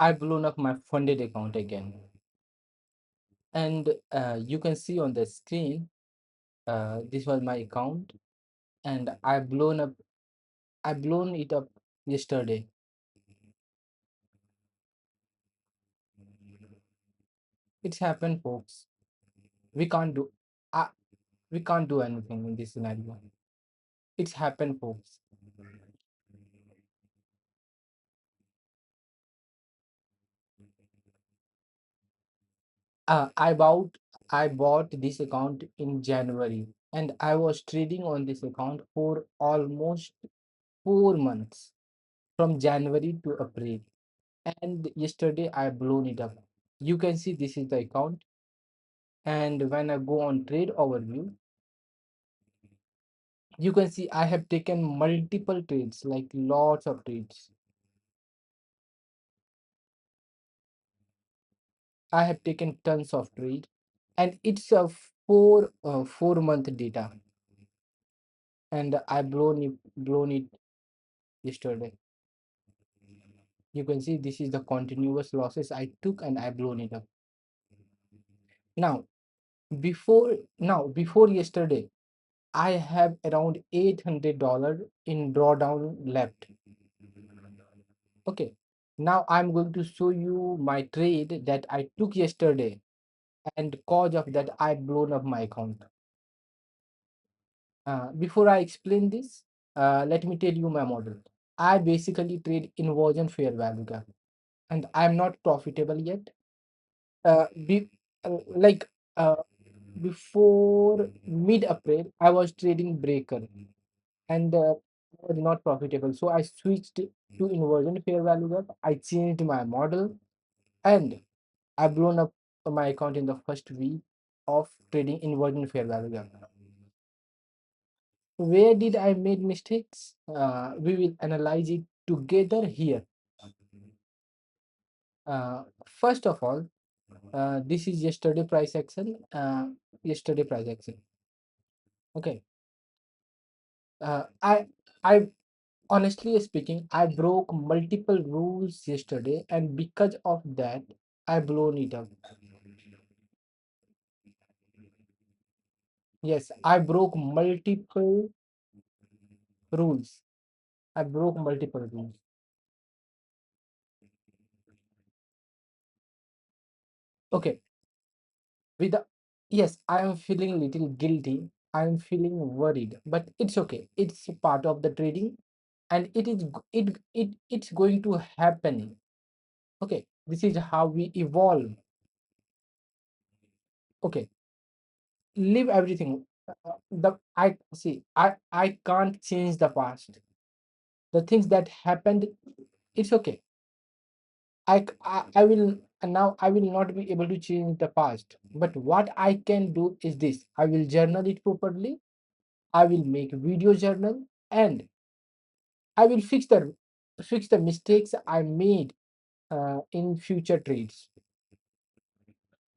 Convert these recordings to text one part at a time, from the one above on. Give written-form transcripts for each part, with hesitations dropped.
I blown up my funded account again. And you can see on the screen, this was my account, and I blown it up yesterday. It's happened, folks. We can't do, uh, we can't do anything in this scenario. It's happened, folks. Uh, I bought, I bought this account in January, and I was trading on this account for almost 4 months, from January to April. And yesterday I blown it up. You can see this is the account, and when I go on trade overview, you can see I have taken multiple trades, like lots of trades. I have taken tons of trade, and it's a 4 month data, and I blown it yesterday. You can see this is the continuous losses I took, and I blown it up. Now before yesterday, I have around $800 in drawdown left. Okay. Now I'm going to show you my trade that I took yesterday, and cause of that I blown up my account. Before I explain this, let me tell you my model. I basically trade inversion fair value gap, and I'm not profitable yet. Uh, be, like uh, Before mid-April, I was trading breaker, and was not profitable. So I switched to inversion fair value gap. I changed my model, and I blown up my account in the first week of trading inversion fair value gap. Where did I made mistakes? We will analyze it together here. First of all, this is yesterday price action. Yesterday price action. Okay. I honestly speaking, I broke multiple rules yesterday, and because of that, I blown it up. Yes, I broke multiple rules. I broke multiple rules. Okay, with the, yes, I am feeling little guilty. I am feeling worried, but it's okay. It's a part of the trading, and it's going to happen. Okay, this is how we evolve. Okay, leave everything. The I see. I can't change the past. The things that happened, it's okay. I will, and now I will not be able to change the past. But what I can do is this: I will journal it properly. I will make video journal, and I will fix the mistakes I made in future trades.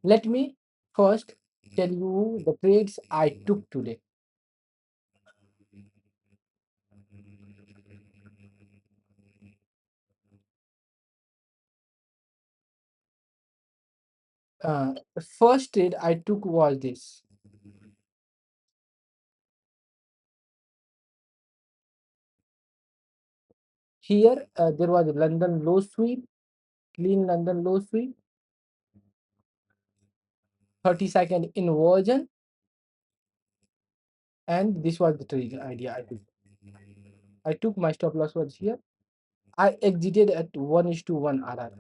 Let me first tell you the trades I took today. The first trade I took was this. Here, there was a London low sweep, clean London low sweep, 30-second inversion, and this was the trade idea I took. I took my stop loss was here. I exited at 1 is to 1 RR.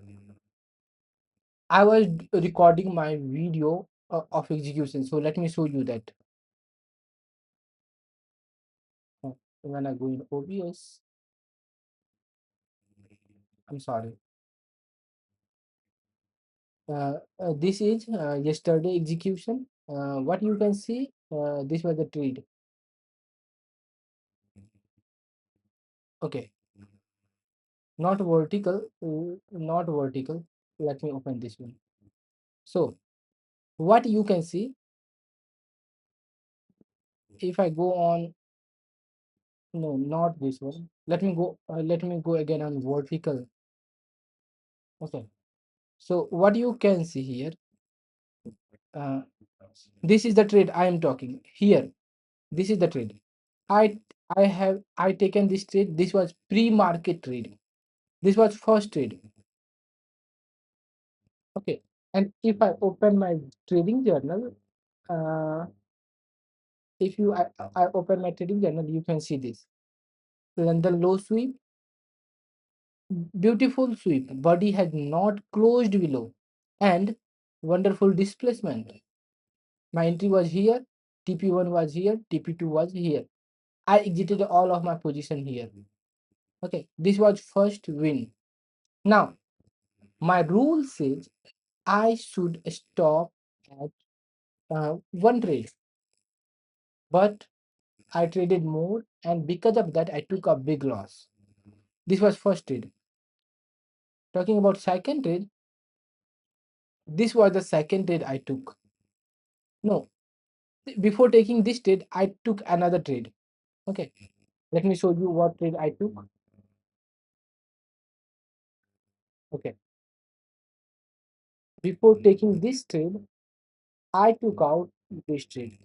I was recording my video of execution. So let me show you that. Uh, When I go in OBS, I'm sorry. This is yesterday execution. What you can see, this was the trade. Okay, not vertical, not vertical. Let me open this one. So what you can see, if I go on, no, not this one. Let me go again on vertical. Okay. So what you can see here, uh, this is the trade I am talking here. This is the trade. I I taken this trade. This was pre-market trade. This was first trade. Okay. And if I open my trading journal, uh, if you I open my trading journal, you can see this. London low sweep, beautiful sweep. Body has not closed below, and wonderful displacement. My entry was here, TP1 was here, TP2 was here. I exited all of my position here. Okay, this was first win. Now, my rule says I should stop at one trade, but I traded more, and because of that, I took a big loss. This was first trade. Talking about second trade, this was the second trade I took. No, before taking this trade, I took another trade. Okay, let me show you what trade I took. Okay, before taking this trade, I took out this trade,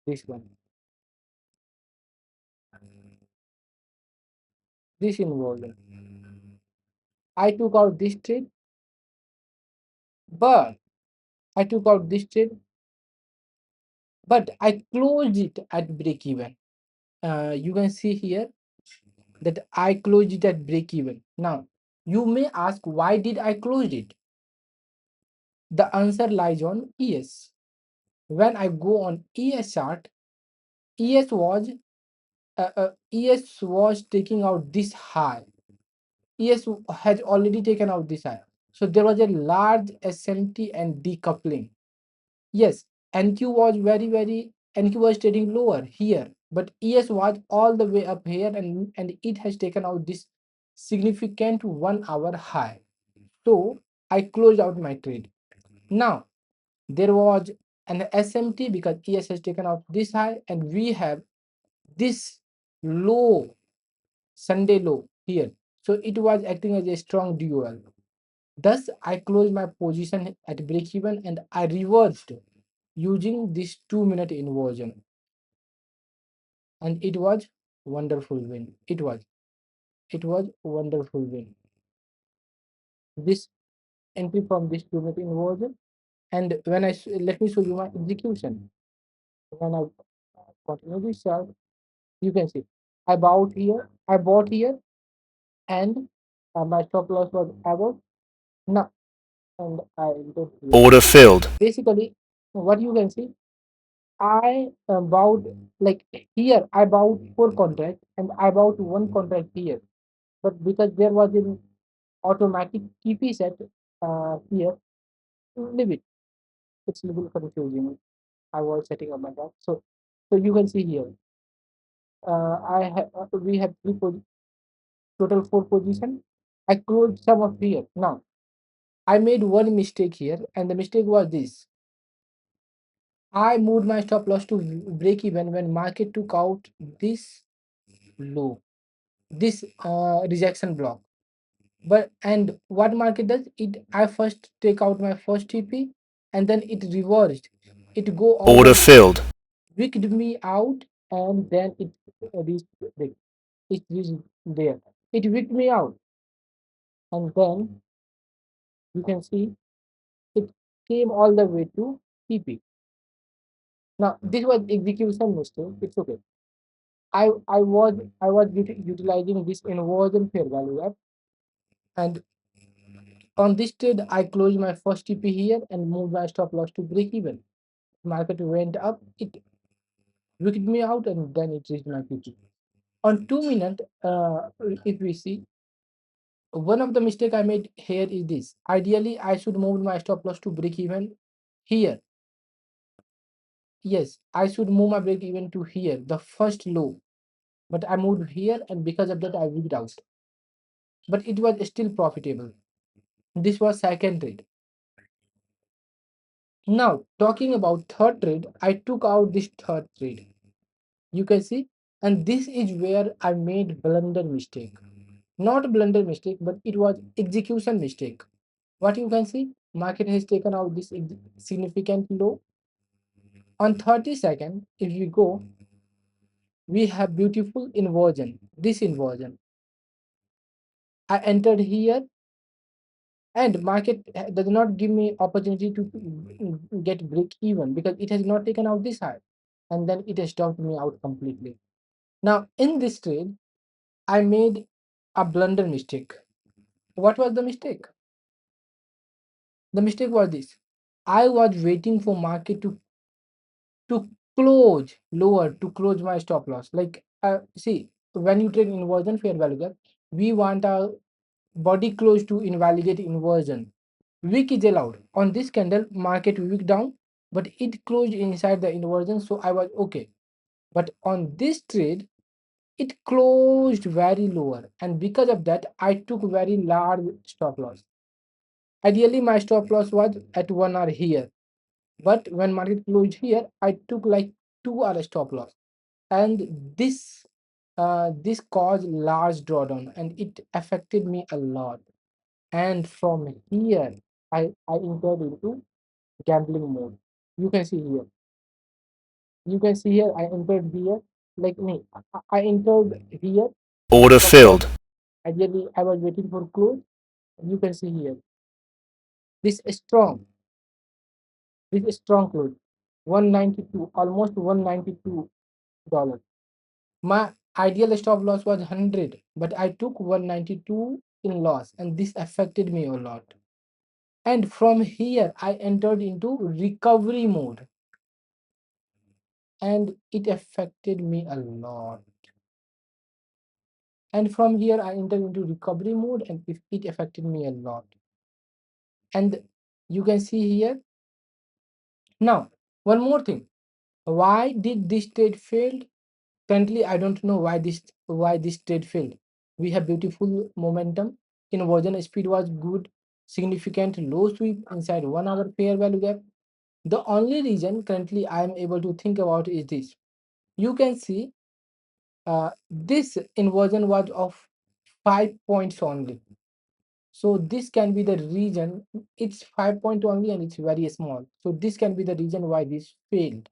this one, this involvement. I took out this trade, but I took out this trade, but I closed it at break even. You can see here that I closed it at break even. Now, you may ask, why did I close it? The answer lies on ES. When I go on ES chart, ES was ES was taking out this high. ES has already taken out this high. So there was a large SMT and decoupling. Yes, NQ was NQ was trading lower here, but ES was all the way up here, and it has taken out this significant 1 hour high. So I closed out my trade. Now there was an SMT because ES has taken out this high, and we have this low, Sunday low here. So it was acting as a strong dual. Thus, I closed my position at break even, and I reversed using this 2 minute inversion, and it was wonderful win. It was wonderful win. This entry from this 2 minute inversion, and when let me show you my execution. When I continue this chart, you can see I bought here, and my stop loss was above. Now, and I don't here. Order filled. Basically, what you can see, I bought, like, here I bought 4 contracts, and I bought one contract here. But because there was an automatic TP set here, leave it. It's a little confusing. I was setting up my that. So you can see here, we have total 4 position. I closed some of here. Now I made one mistake here, and the mistake was this. I moved my stop loss to break even when market took out this low, this rejection block. But and what market does it? I first take out my first TP, and then it reversed. It go Order over, filled. wicked me out, and then it reached it reached there. It wicked me out, and then you can see it came all the way to TP. Now this was execution mistake. It's okay. I was utilizing this inversion fair value gap, and on this trade I closed my first TP here and moved my stop loss to break even. Market went up, it wicked me out, and then it reached my PT. On 2 minute, if we see, one of the mistake I made here is this. Ideally, I should move my stop loss to break even here. Yes, I should move my break even to here, the first low. But I moved here, and because of that, I wicked out. But it was still profitable. This was second trade. Now, talking about third trade, I took out this third trade. You can see, and this is where I made blunder mistake. Not blunder mistake, but it was execution mistake. What you can see, market has taken out this significant low on 30 seconds. If we go, we have beautiful inversion. This inversion, I entered here, and market does not give me opportunity to get break even because it has not taken out this high, and then it has stopped me out completely. Now in this trade, I made a blunder mistake. What was the mistake? The mistake was this: I was waiting for market to close lower to close my stop loss. Like, see, when you trade inversion fair value gap, we want our body close to invalidate inversion. Wick is allowed. On this candle, market wick down, but it closed inside the inversion, so I was okay. But on this trade, it closed very lower, and because of that, I took very large stop loss. Ideally, my stop loss was at 1 hour here, but when market closed here, I took like 2 hour stop loss, and this caused large drawdown, and it affected me a lot. And from here, I entered into gambling mode. You can see here. You can see here. I entered here. Like me, I entered here. Order Stop loss. filled. Ideally, I was waiting for close. You can see here. This is strong. This is strong close. 192, almost $192. My ideal stop loss was 100, but I took 192 in loss, and this affected me a lot. And from here, I entered into recovery mode, and it affected me a lot. And from here, I entered into recovery mode, and it affected me a lot. And you can see here. Now, one more thing. Why did this trade fail? Currently, I don't know why this trade failed. We have beautiful momentum. Inversion speed was good. Significant low sweep inside 1 hour fair value gap. The only reason currently I am able to think about is this. You can see this inversion was of 5 points only. So this can be the reason. It's 5 point only, and it's very small. So this can be the reason why this failed.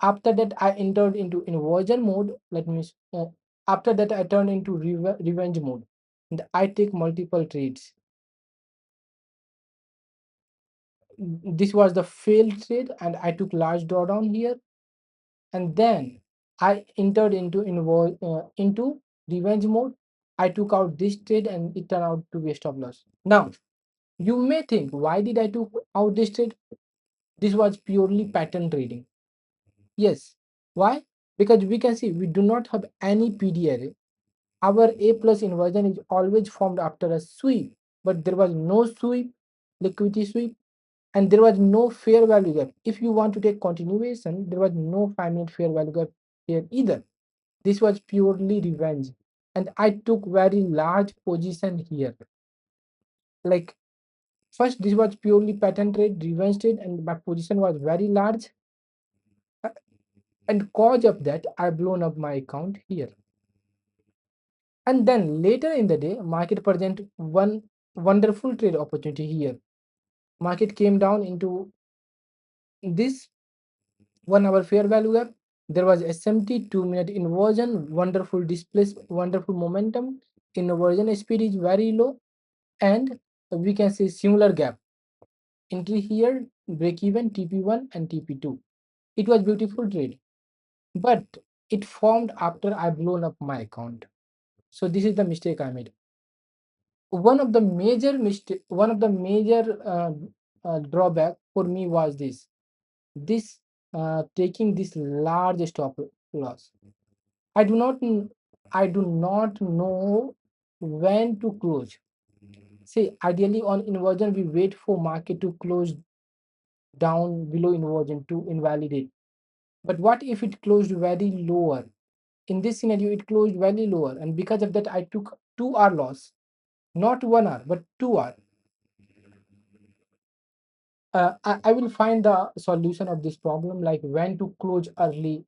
After that, I entered into inversion mode. After that, I turned into revenge mode, and I take multiple trades. This was the failed trade, and I took large drawdown here. And then I entered into revenge mode. I took out this trade, and it turned out to be a stop loss. Now you may think, why did I took out this trade? This was purely pattern trading. Yes. Why? Because we can see we do not have any PDRA. Our A plus inversion is always formed after a sweep, but there was no sweep, liquidity sweep, and there was no fair value gap. If you want to take continuation, there was no 5 minute fair value gap here either. This was purely revenge, and I took very large position here. Like, first, this was purely pattern trade, revenge trade, and my position was very large. Uh, And cause of that, I blown up my account here. And then later in the day, market present one wonderful trade opportunity here. Market came down into this 1 hour fair value gap. There was SMT 2 minute inversion, wonderful displace, wonderful momentum. Inversion speed is very low, and we can see similar gap. Entry here, break even TP1 and TP2. It was beautiful trade, but it formed after I blown up my account. So this is the mistake I made. One of the major drawback for me was this taking this large stop loss. I do not know when to close. See, ideally on inversion, we wait for market to close down below inversion to invalidate. But what if it closed very lower? In this scenario, it closed very lower, and because of that, I took 2 hour loss, not 1 hour, but 2 hour. I will find the solution of this problem, like when to close early,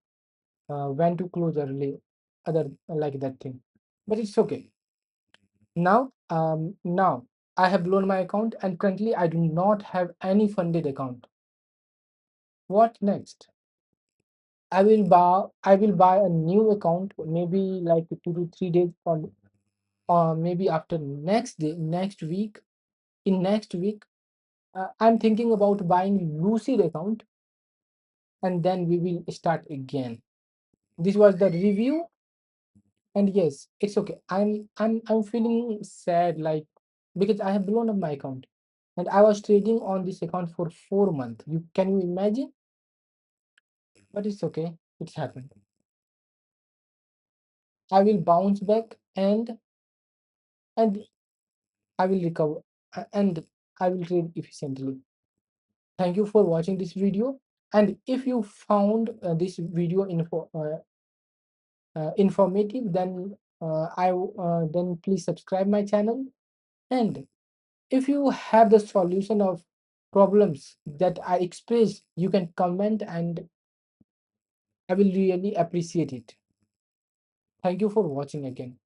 other like that thing. But it's okay. Now I have blown my account and currently I do not have any funded account. What next? I will buy a new account maybe like 2 to 3 days or maybe after next week. In next week, I'm thinking about buying Lucid account and then we will start again. This was the review, and yes, it's okay. I'm feeling sad, like, because I have blown up my account and I was trading on this account for 4 months. You imagine? But it's okay. It's happened. I will bounce back and I will recover and I will trade efficiently. Thank you for watching this video. And if you found this video informative, then please subscribe my channel. And if you have the solution of problems that I expressed, you can comment and I will really appreciate it. Thank you for watching again.